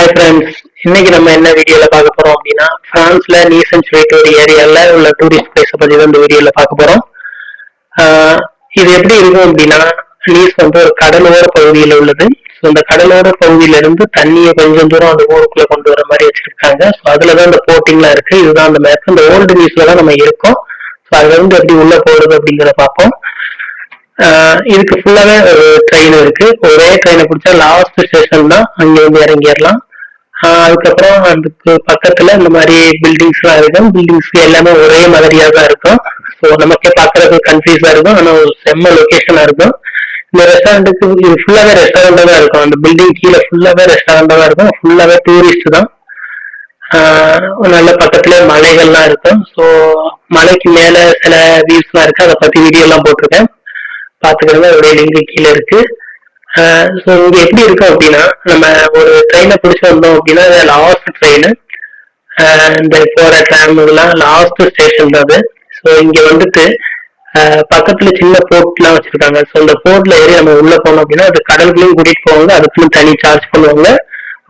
Hi friends, இன்னைக்கு நம்ம என்ன வீடியோல பார்க்க போறோம் அப்படின்னா பிரான்ஸ்ல நீஸ்ன்னு சொல்லிட்டு ஒரு ஏரியால உள்ள டூரிஸ்ட் பிளேஸை பத்தி தான் இந்த வீடியோல பார்க்க போறோம். இது எப்படி இருக்கும் அப்படின்னா, நீஸ் வந்து ஒரு கடலோர பகுதியில் உள்ளது. ஸோ இந்த கடலோர பகுதியில இருந்து தண்ணியை கொஞ்சம் தூரம் அந்த ஊருக்குள்ள கொண்டு வர மாதிரி வச்சிருக்காங்க. ஸோ அதுலதான் இந்த போட்டிங்லாம் இருக்கு. இதுதான் அந்த மேப். இந்த ஓல்டு நீஸ்ல தான் நம்ம இருக்கோம். ஸோ அதுல இருந்து எப்படி உள்ள போறது அப்படிங்கிறத பார்ப்போம். இதுக்கு ஃபுல்லாவே ஒரு ட்ரெயின் இருக்கு. ஒரே ட்ரெயினை பிடிச்சா லாஸ்ட் ஸ்டேஷன் தான், அங்க வந்து இறங்கிடலாம். அதுக்கப்புறம் அதுக்கு பக்கத்துல இந்த மாதிரி பில்டிங்ஸ் எல்லாம் இருக்கும். பில்டிங்ஸ் எல்லாமே ஒரே மாதிரியா தான் இருக்கும். ஸோ நமக்கே பாக்குறது கன்ஃபியூஸா இருக்கும், ஆனா ஒரு செம்ம லொகேஷனா இருக்கும். இந்த ரெஸ்டாரண்ட்டுக்கு இது ஃபுல்லாவே ரெஸ்டாரண்டா தான் இருக்கும். அந்த பில்டிங் கீழே ஃபுல்லாவே ரெஸ்டாரண்டா தான் இருக்கும். ஃபுல்லாவே டூரிஸ்ட் தான். நல்ல பக்கத்துல மலைகள்லாம் இருக்கும். ஸோ மலைக்கு மேல சில வியூஸ் எல்லாம் இருக்கு. அதை பத்தி வீடியோ எல்லாம் போட்டிருக்கேன், பாத்துக்கிறது. அதோடைய லிங்க் கீழே இருக்கு. ஸோ இங்க எப்படி இருக்கும் அப்படின்னா, நம்ம ஒரு ட்ரெயினை பிடிச்சி வந்தோம் அப்படின்னா லாஸ்ட் ட்ரெயின், இந்த போற ட்ராம் இதெல்லாம் லாஸ்ட் ஸ்டேஷன் தான் அது. ஸோ இங்க வந்துட்டு பக்கத்துல சின்ன போர்ட் எல்லாம் வச்சிருக்காங்க. ஸோ இந்த போர்ட்ல ஏறி நம்ம உள்ள போனோம் அப்படின்னா அது கடலுக்குள்ளயும் கூட்டிட்டு போவாங்க. அதுக்குன்னு தனி சார்ஜ் பண்ணுவாங்க.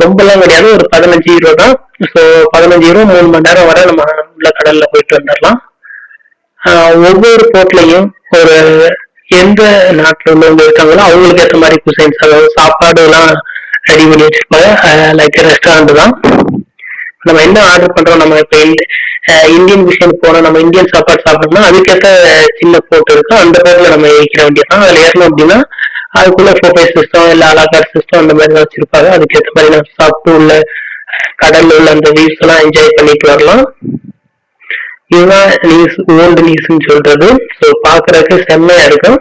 ரொம்ப எல்லாம் கிடையாது, ஒரு 15 € தான். ஸோ 15 € 3 மணி நேரம் வரை நம்ம உள்ள கடல்ல போயிட்டு வந்துடலாம். ஒவ்வொரு போர்ட்லயும் ஒரு எந்த நாட்டுல உள்ளவங்க இருக்காங்களோ அவங்களுக்கு ஏற்ற மாதிரி குசைன்ஸ், அதாவது சாப்பாடு எல்லாம் ரெடி பண்ணி வச்சிருப்பாங்க. லைக் ரெஸ்டாரண்ட் தான். நம்ம என்ன ஆர்டர் பண்றோம், நம்ம இப்ப இந்தியன் விஷயம் போறோம், நம்ம இந்தியன் சாப்பாடு சாப்பிடணும்னா அதுக்கேற்ற சின்ன போர்ட் இருக்கு. அந்த போர்ட்ல நம்ம ஏற்கிற வேண்டியதான். அதுல ஏறணும் அப்படின்னா அதுக்குள்ள ஃபோட்டோ சிஸ்டம் இல்ல அலாகார் சிஸ்டம் அந்த மாதிரி தான் வச்சிருப்பாங்க. அதுக்கேற்ற மாதிரி நம்ம சாப்பிட்டு உள்ள கடல்ல உள்ள அந்த வியூஸ் எல்லாம் என்ஜாய் பண்ணிட்டு வரலாம். இதுதான் நீஸ், ஓல்டு நீஸ்ன்னு சொல்றது. ஸோ பாக்குறதுக்கு செம்மையா இருக்கும்.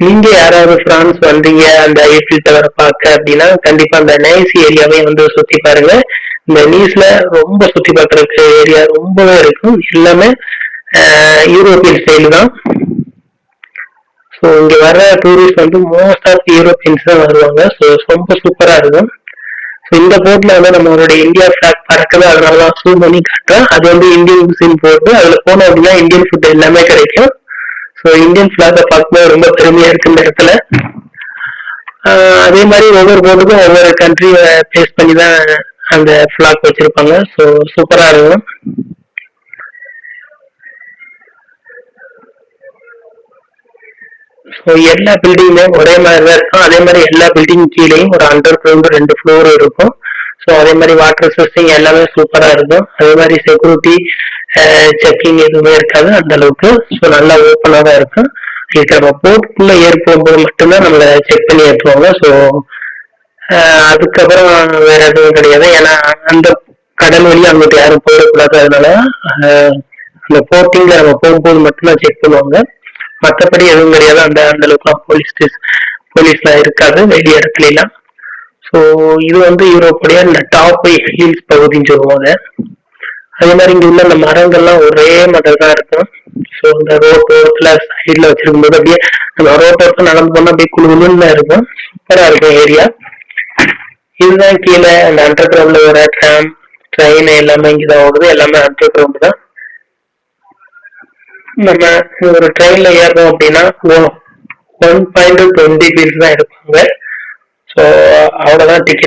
நீங்க யாராவது பிரான்ஸ் வந்தீங்க அந்த ஐபிஎல் டவரை பார்க்க அப்படின்னா கண்டிப்பா அந்த நைஸ் ஏரியாவே வந்து சுத்தி பாருங்க. இந்த நீஸ்ல ரொம்ப சுத்தி பார்க்கறதுக்கு ஏரியா ரொம்பவே இருக்கும். எல்லாமே யூரோப்பியன் ஸ்டைல் தான். ஸோ இங்க வர டூரிஸ்ட் வந்து மோஸ்ட் ஆஃப் யூரோப்பியன்ஸ் தான் வருவாங்க. ஸோ ரொம்ப சூப்பரா இருக்கும். ஸோ இந்த போர்ட்ல வந்து நம்மளோட இந்தியா பிளாக் பறக்குது, அதனாலதான் ஜூம் பண்ணி காட்டுறேன். அது வந்து இந்தியன் குசின் போர்ட். அதுல போனோம் அப்படின்னா இந்தியன் ஃபுட் எல்லாமே கிடைக்கும். ஸோ இந்தியன் பிளாக பார்க்கும்போது ரொம்ப பெருமையா இருக்கு இந்த இடத்துல. அதே மாதிரி ஒவ்வொரு போர்ட்டுக்கும் ஒவ்வொரு கண்ட்ரியை பேஸ் பண்ணி தான் அந்த பிளாக் வச்சிருப்பாங்க. ஸோ சூப்பரா இருக்கும். ஸோ எல்லா பில்டிங்குமே ஒரே மாதிரி தான் இருக்கும். அதே மாதிரி எல்லா பில்டிங் கீழேயும் ஒரு அண்டர் கிரவுண்ட் 2 ஃப்ளோர் இருக்கும். ஸோ அதே மாதிரி வாட்டர் சிஸ்டம் எல்லாமே சூப்பரா இருக்கும். அதே மாதிரி செக்யூரிட்டி செக்கிங் எதுவுமே இருக்காது அந்த அளவுக்கு. ஸோ நல்லா ஓப்பனா தான் இருக்கும். இதுக்கு நம்ம போர்ட்டுக்குள்ள ஏறி போகும்போது மட்டும்தான் நம்மளை செக் பண்ணி ஏற்றுவாங்க. ஸோ அதுக்கப்புறம் வேற எதுவும் கிடையாது. ஏன்னா அந்த கடல் வழி அங்கிட்டு யாரும் போயிடக்கூடாது. அதனால அந்த போர்ட்டிங்ல நம்ம போகும்போது மட்டும்தான் செக் பண்ணுவாங்க. மற்றபடி எதுவும் கிடையாது. அந்த அந்த அளவுக்குலாம் போலீஸ்லாம் இருக்காது வெளி இடத்துல எல்லாம். ஸோ இது வந்து யூரோப்புடைய இந்த டாப் ஹில்ஸ் பகுதின்னு சொல்லுவாங்க. அதே மாதிரி இங்க உள்ள அந்த மரங்கள்லாம் ஒரே மாதிரி தான் இருக்கும். ஸோ இந்த ரோட்டோரத்துல சைட்ல வச்சிருக்கும் போது அப்படியே நம்ம ரோட்டோரத்துல நடந்து போனா அப்படியே குழுன்னு இருக்கும். சூப்பரா இருக்கும் ஏரியா. இதுதான் கீழே அந்த அண்டர் கிரவுண்ட்ல வர ட்ரெயின் எல்லாமே இங்கதான் ஓடுது. எல்லாமே அண்டர் கிரவுண்ட் தான். நம்ம ஒரு ட்ரெயின்ல ஏறோம் அப்படின்னா 1.20 தான் எடுப்பாங்க. ஸோ அவ்வளவுதான் டிக்கெட்.